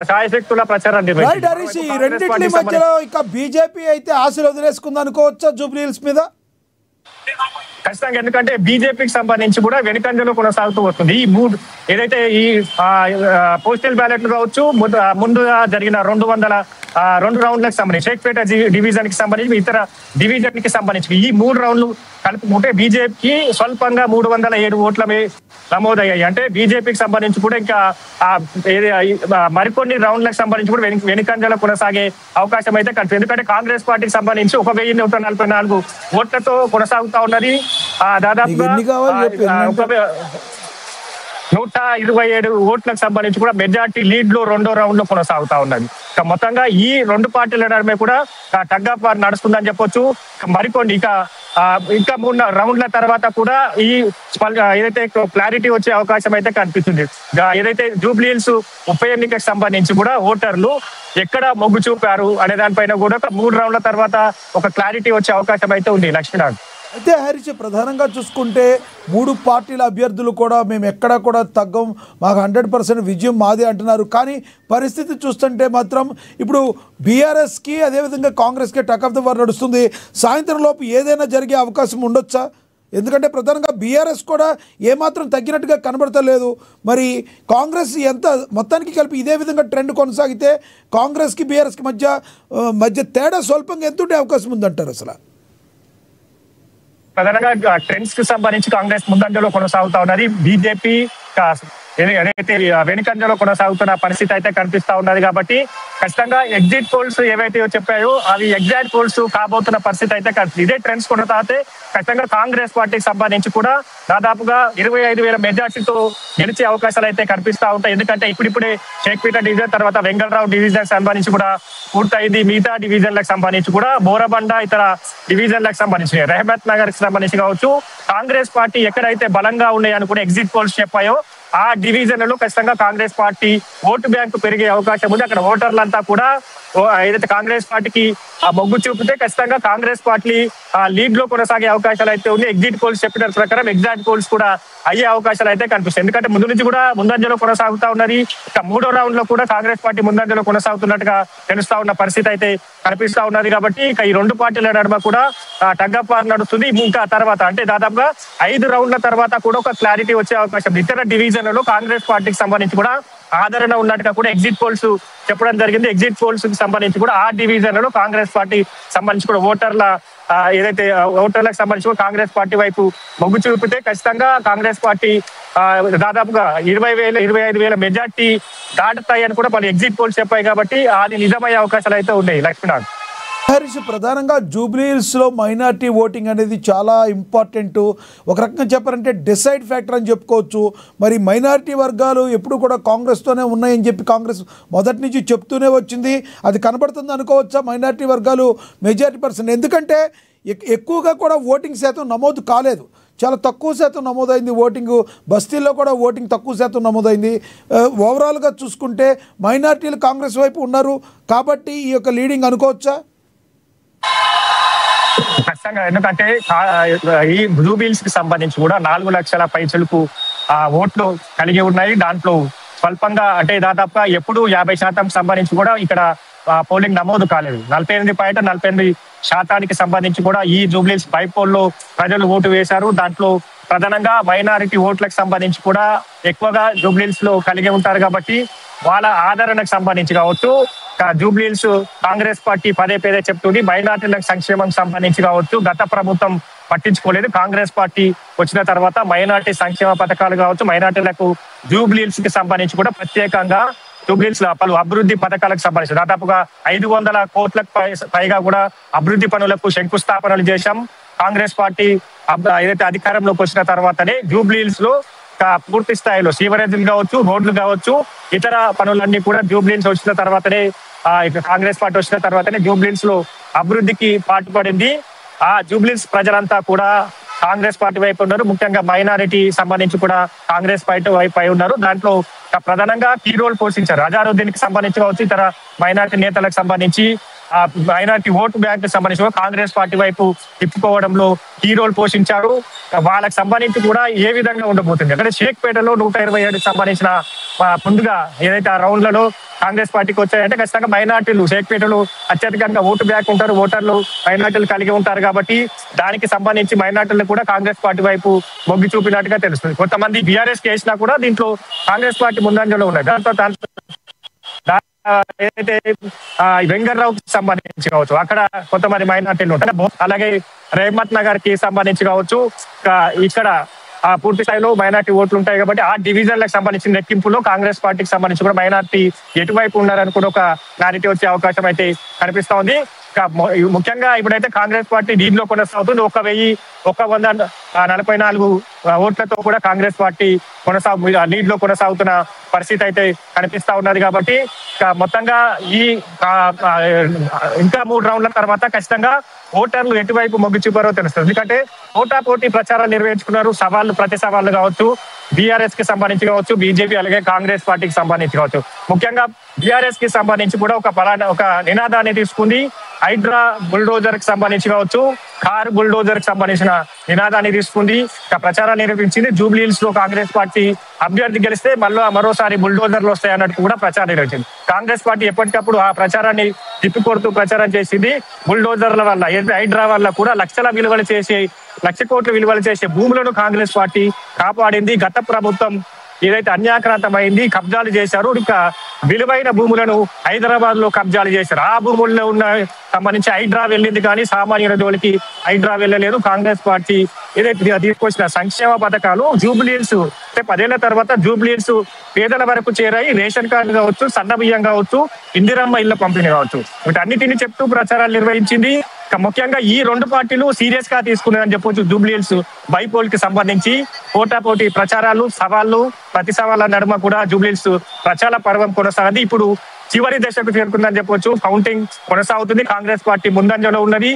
శాయశక్తుల ప్రచారం రైట్ హరీష్, ఈ రెండిట్ల మధ్యలో ఇక బీజేపీ అయితే ఆశలు వదిలేసుకుంది అనుకోవచ్చా జూబ్లీ హిల్స్ మీద? ఖచ్చితంగా, ఎందుకంటే బీజేపీకి సంబంధించి కూడా వెనుకంజలో కొనసాగుతూ వస్తుంది. ఈ మూడు ఏదైతే ఈ పోస్టల్ బ్యాలెట్లు కావచ్చు, ముందుగా జరిగిన 2 రౌండ్లకు సంబంధించి షేక్పేట డివిజన్ కి సంబంధించి ఇతర డివిజన్ కి సంబంధించి ఈ 3 రౌండ్లు కలుపుకుంటే బీజేపీకి స్వల్పంగా 307 ఓట్లమే నమోదయ్యాయి. అంటే బీజేపీకి సంబంధించి కూడా ఇంకా మరికొన్ని రౌండ్లకు సంబంధించి కూడా వెనుకంజలో కొనసాగే అవకాశం అయితే కనిపిస్తుంది. ఎందుకంటే కాంగ్రెస్ పార్టీకి సంబంధించి 1144 ఓట్లతో కొనసాగుతా ఉన్నది. దాదాపుగా 127 ఓట్లకు సంబంధించి కూడా మెజార్టీ లీడ్ లో 2వ రౌండ్ లో కొనసాగుతా ఉన్నది. మొత్తంగా ఈ 2 పార్టీల నడుమ కూడా టగ్ ఆఫ్ వార్ నడుస్తుందని చెప్పొచ్చు. మరికొన్ని ఇంకా 3 రౌండ్ల తర్వాత కూడా ఈ ఏదైతే క్లారిటీ వచ్చే అవకాశం అయితే కనిపిస్తుంది. ఏదైతే జూబ్లీ హిల్స్ ఉప ఎన్నికకు సంబంధించి కూడా ఓటర్లు ఎక్కడ మొగ్గు చూపారు అనే దానిపైన కూడా 3 రౌండ్ల తర్వాత ఒక క్లారిటీ వచ్చే అవకాశం అయితే ఉంది. లక్ష్మీనాథ్, అయితే హరీష్, ప్రధానంగా చూసుకుంటే 3 పార్టీల అభ్యర్థులు కూడా మేము ఎక్కడా కూడా తగ్గం, మాకు 100% విజయం మాదే అంటున్నారు. కానీ పరిస్థితి చూస్తుంటే మాత్రం ఇప్పుడు బీఆర్ఎస్కి అదేవిధంగా కాంగ్రెస్కి టక్ ఆఫ్ ద వార్ నడుస్తుంది. సాయంత్రం లోపు ఏదైనా జరిగే అవకాశం ఉండొచ్చా? ఎందుకంటే ప్రధానంగా బీఆర్ఎస్ కూడా ఏమాత్రం తగ్గినట్టుగా కనబడతలేదు. మరి కాంగ్రెస్ ఎంత మొత్తానికి కలిపి ఇదే విధంగా ట్రెండ్ కొనసాగితే కాంగ్రెస్కి బీఆర్ఎస్కి మధ్య తేడా స్వల్పంగా ఎంత ఉండే అవకాశం ఉందంటారు అసలు? ప్రధానంగా ట్రెండ్స్ కి సంబంధించి కాంగ్రెస్ ముందంజలో కొనసాగుతా ఉన్నది. బీజేపీ ఏదైతే వెనుకంజలో కొనసాగుతున్న పరిస్థితి అయితే కనిపిస్తా ఉన్నది. కాబట్టి ఖచ్చితంగా ఎగ్జిట్ పోల్స్ ఏవైతే చెప్పాయో అవి ఎగ్జాక్ట్ పోల్స్ కాబోతున్న పరిస్థితి అయితే కనిపిస్తుంది. ఇదే ట్రెండ్స్ కొనసాగితే ఖచ్చితంగా కాంగ్రెస్ పార్టీకి సంబంధించి కూడా దాదాపుగా 25,000 మెజార్టీతో గెలిచే అవకాశాలు అయితే కనిపిస్తా ఉంటాయి. ఎందుకంటే ఇప్పుడిప్పుడే షేక్పేట డివిజన్ తర్వాత వెంగళరావు డివిజన్ సంబంధించి కూడా పూర్తయింది. మిగతా డివిజన్లకు సంబంధించి కూడా బోరబండ ఇతర డివిజన్లకు సంబంధించి రెహమత్ నగర్ కి సంబంధించి కావచ్చు, కాంగ్రెస్ పార్టీ ఎక్కడైతే బలంగా ఉన్నాయని కూడా ఎగ్జిట్ పోల్స్ చెప్పాయో ఆ డివిజన్లలో ఖచ్చితంగా కాంగ్రెస్ పార్టీ ఓటు బ్యాంకు పెరిగే అవకాశం ఉంది. అక్కడ ఓటర్లంతా కూడా ఏదైతే కాంగ్రెస్ పార్టీకి మొగ్గు చూపితే ఖచ్చితంగా కాంగ్రెస్ పార్టీ లీడ్ లో కొనసాగే అవకాశాలు అయితే ఉంది. ఎగ్జిట్ పోల్స్ చెప్పిన ప్రకారం ఎగ్జాక్ట్ పోల్స్ కూడా అయ్యే అవకాశాలు అయితే కనిపిస్తాయి. ఎందుకంటే ముందు నుంచి కూడా ముందంజలో కొనసాగుతా ఉన్నది. ఇక 3వ రౌండ్ లో కూడా కాంగ్రెస్ పార్టీ ముందంజలో కొనసాగుతున్నట్టుగా తెలుస్తా ఉన్న పరిస్థితి అయితే కనిపిస్తా ఉన్నది. కాబట్టి ఇక ఈ 2 పార్టీల నడుమ కూడా టగ్ ఆఫ్ వార్ నడుస్తుంది. ఇంకా తర్వాత అంటే దాదాపుగా 5 రౌండ్ల తర్వాత కూడా ఒక క్లారిటీ వచ్చే అవకాశం. ఇతర డివిజన్లలో కాంగ్రెస్ పార్టీకి సంబంధించి కూడా ఆదరణ ఉన్నట్టుగా కూడా ఎగ్జిట్ పోల్స్ చెప్పడం జరిగింది. ఎగ్జిట్ పోల్స్ కి సంబంధించి కూడా ఆ డివిజన్లలో కాంగ్రెస్ పార్టీ సంబంధించి కూడా ఓటర్లకు సంబంధించి కూడా కాంగ్రెస్ పార్టీ వైపు మొగ్గు చూపితే ఖచ్చితంగా కాంగ్రెస్ పార్టీ దాదాపుగా 25,000 మెజార్టీ దాటుతాయని కూడా మన ఎగ్జిట్ పోల్స్ చెప్పాయి. కాబట్టి అది నిజమయ్యే అవకాశాలు అయితే ఉన్నాయి. లక్ష్మీనాథ్, హరీష్, ప్రధానంగా జూబ్లీ హిల్స్లో మైనార్టీ ఓటింగ్ అనేది చాలా ఇంపార్టెంట్. ఒక రకంగా చెప్పారంటే డిసైడ్ ఫ్యాక్టర్ అని చెప్పుకోవచ్చు. మరి మైనార్టీ వర్గాలు ఎప్పుడు కూడా కాంగ్రెస్తోనే ఉన్నాయని చెప్పి కాంగ్రెస్ మొదటి నుంచి చెప్తూనే వచ్చింది. అది కనబడుతుంది అనుకోవచ్చా? మైనార్టీ వర్గాలు మెజారిటీ పర్సెంట్, ఎందుకంటే ఎక్కువగా కూడా ఓటింగ్ శాతం నమోదు కాలేదు, చాలా తక్కువ శాతం నమోదైంది. ఓటింగ్ బస్తీల్లో కూడా ఓటింగ్ తక్కువ శాతం నమోదైంది. ఓవరాల్గా చూసుకుంటే మైనార్టీలు కాంగ్రెస్ వైపు ఉన్నారు కాబట్టి ఈ యొక్క లీడింగ్ అనుకోవచ్చా? ఖచ్చితంగా, ఎందుకంటే ఈ జూబ్లీ హిల్స్ కి సంబంధించి కూడా 4 లక్షల పైచలకు ఓట్లు కలిగి ఉన్నాయి. దాంట్లో స్వల్పంగా అంటే దాదాపుగా ఎప్పుడు 50% సంబంధించి కూడా ఇక్కడ పోలింగ్ నమోదు కాలేదు. 48.48% సంబంధించి కూడా ఈ జూబ్లీ హిల్స్ బైపోల్లో ప్రజలు ఓటు వేశారు. దాంట్లో ప్రధానంగా మైనారిటీ ఓట్లకు సంబంధించి కూడా ఎక్కువగా జూబ్లీ హిల్స్ లో కలిగి ఉంటారు. కాబట్టి వాళ్ళ ఆదరణకు సంబంధించి కావచ్చు, జూబ్లీ హిల్స్ కాంగ్రెస్ పార్టీ పదే చెప్తుంది. మైనారిటీలకు సంక్షేమం సంబంధించి కావచ్చు, గత ప్రభుత్వం పట్టించుకోలేదు. కాంగ్రెస్ పార్టీ వచ్చిన తర్వాత మైనారిటీ సంక్షేమ పథకాలు కావచ్చు, మైనారిటీలకు జూబ్లీ హిల్స్ కి సంబంధించి కూడా ప్రత్యేకంగా జూబ్లీ హిల్స్ లో పలు అభివృద్ధి పథకాలకు సంబంధించి దాదాపుగా 500 కోట్లకు పైగా కూడా అభివృద్ధి పనులకు శంకుస్థాపనలు చేశాం. కాంగ్రెస్ పార్టీ ఏదైతే అధికారంలోకి వచ్చిన తర్వాతనే జూబ్లీ హిల్స్ లో పూర్తి స్థాయిలో సీవరేజ్లు కావచ్చు, రోడ్లు కావచ్చు, ఇతర పనులన్నీ కూడా జూబ్లీ హిల్స్ వచ్చిన తర్వాతనే కాంగ్రెస్ పార్టీ వచ్చిన తర్వాతనే జూబ్లీ హిల్స్ లో అభివృద్ధికి పాటుపడింది. ఆ జూబ్లీ హిల్స్ ప్రజలంతా కూడా కాంగ్రెస్ పార్టీ వైపు ఉన్నారు. ముఖ్యంగా మైనారిటీ సంబంధించి కూడా కాంగ్రెస్ పార్టీ వైపు అయి ఉన్నారు. దాంట్లో ప్రధానంగా కీ రోల్ పోషించారు. అజారుద్దీన్ కి సంబంధించి కావచ్చు, ఇతర మైనారిటీ నేతలకు సంబంధించి ఆ మైనార్టీ ఓటు బ్యాంక్ సంబంధించి కాంగ్రెస్ పార్టీ వైపు తిప్పుకోవడంలో కీ రోల్ పోషించారు. వాళ్ళకి సంబంధించి కూడా ఏ విధంగా ఉండబోతుంది అంటే షేక్పేటలో 127 సంబంధించిన ముందుగా ఏదైతే ఆ రౌండ్లలో కాంగ్రెస్ పార్టీకి వచ్చాయంటే ఖచ్చితంగా మైనార్టీలు షేక్పేటలో అత్యధికంగా ఓటు బ్యాంక్ ఉంటారు, ఓటర్లు మైనార్టీలు కలిగి ఉంటారు కాబట్టి దానికి సంబంధించి మైనార్టీలు కూడా కాంగ్రెస్ పార్టీ వైపు మొగ్గు చూపినట్టుగా తెలుస్తుంది. కొంతమంది బీఆర్ఎస్ కేసినా కూడా దీంట్లో కాంగ్రెస్ పార్టీ ముందంజలో ఉన్నాయి. దాంతో ఏదైతే వెంకట్రావుకి సంబంధించి కావచ్చు అక్కడ కొంతమంది మైనార్టీలు ఉంటారు. అలాగే రేహమత్ నగర్ కి సంబంధించి కావచ్చు ఇక్కడ పూర్తి స్థాయిలో మైనార్టీ ఓట్లు ఉంటాయి కాబట్టి ఆ డివిజన్లకు సంబంధించిన లెక్కింపులో కాంగ్రెస్ పార్టీకి సంబంధించి కూడా మైనార్టీ ఎటువైపు ఉన్నారని కూడా ఒక క్లారిటీ వచ్చే అవకాశం అయితే కనిపిస్తా ఉంది. ముఖ్యంగా ఇప్పుడైతే కాంగ్రెస్ పార్టీ లీడ్ లో కొనసాగుతుంది. 1144 ఓట్లతో కూడా కాంగ్రెస్ పార్టీ లీడ్ లో కొనసాగుతున్న పరిస్థితి అయితే కనిపిస్తా ఉన్నది. కాబట్టి మొత్తంగా ఈ ఇంకా 3 రౌండ్ల తర్వాత ఖచ్చితంగా ఓటర్లు ఎటువైపు మొగ్గు చూపారో తెలుస్తుంది. ఎందుకంటే పోటాపోటీ ప్రచారాలు నిర్వహించుకున్నారు. ప్రతి సవాళ్లు కావచ్చు, బీఆర్ఎస్ కి సంబంధించి కావచ్చు, బీజేపీ అలాగే కాంగ్రెస్ పార్టీకి సంబంధించి కావచ్చు. ముఖ్యంగా బీఆర్ఎస్ కి సంబంధించి కూడా ఒక నినాదాన్ని తీసుకుంది. హైడ్రా బుల్డోజర్ కి సంబంధించి కావచ్చు, కార్ బుల్డోజర్ కి సంబంధించిన నినాదాన్ని తీసుకుంది, ప్రచారాన్ని నిర్వహించింది. జూబ్లీ హిల్స్ లో కాంగ్రెస్ పార్టీ అభ్యర్థి గెలిస్తే మరోసారి బుల్డోజర్లు వస్తాయి అన్నట్టు కూడా ప్రచారం నిర్వహించింది. కాంగ్రెస్ పార్టీ ఎప్పటికప్పుడు ఆ ప్రచారాన్ని తిప్పికొడుతూ ప్రచారం చేసింది. బుల్డోజర్ల వల్ల హైడ్రా వల్ల కూడా లక్ష కోట్ల విలువలు చేసే భూములను కాంగ్రెస్ పార్టీ కాపాడింది. గత ప్రభుత్వం ఏదైతే అన్యాక్రాంతమైంది, కబ్జాలు చేశారు. ఇక విలువైన భూములను హైదరాబాద్ లో కబ్జాలు చేశారు. ఆ భూముల్లో సంబంధించి హైడ్రా వెళ్ళింది కానీ సామాన్యుల జోలికి హైడ్రా వెళ్ళలేదు. కాంగ్రెస్ పార్టీ ఏదైతే తీసుకొచ్చిన సంక్షేమ పథకాలు జూబ్లీ హిల్స్ 10 ఏళ్ల తర్వాత జూబ్లీ హిల్స్ పేదల వరకు చేరాయి. రేషన్ కార్డు కావచ్చు, సన్న బియ్యం కావచ్చు, ఇందిరమ్మ ఇళ్ల పంపిణీ కావచ్చు, వీటన్నిటిని చెప్తూ ప్రచారాలు నిర్వహించింది. ముఖ్యంగా ఈ 2 పార్టీలు సీరియస్ గా తీసుకున్నాయని చెప్పొచ్చు. జూబ్లీ హిల్స్ బైపోల్ కి సంబంధించి పోటాపోటీ ప్రచారాలు, సవాళ్లు, ప్రతి సవాళ్ళ నడుమ కూడా జూబ్లీ హిల్స్ ప్రచార పర్వం కొనసాగింది. ఇప్పుడు చివరి దశకు చేరుకుందని చెప్పొచ్చు. కౌంటింగ్ కొనసాగుతుంది. కాంగ్రెస్ పార్టీ ముందంజలో ఉన్నది.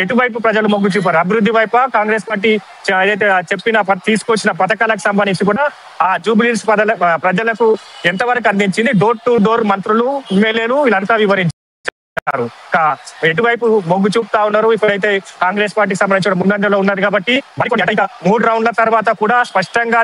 ఎటువైపు ప్రజలు మొగ్గు చూపారు, అభివృద్ధి వైపు కాంగ్రెస్ పార్టీ ఏదైతే తీసుకొచ్చిన పథకాలకు సంబంధించి కూడా ఆ జూబ్లీ హిల్స్ ప్రజలకు ఎంతవరకు అందించింది, డోర్ టు డోర్ మంత్రులు, ఎమ్మెల్యేలు వీళ్ళంతా వివరించారు. ఎటువైపు మొగ్గు చూపుతా ఉన్నారు. ఇప్పుడైతే కాంగ్రెస్ పార్టీకి సంబంధించిన ముందంజలో ఉన్నారు కాబట్టి 3 రౌండ్ల తర్వాత కూడా స్పష్టంగా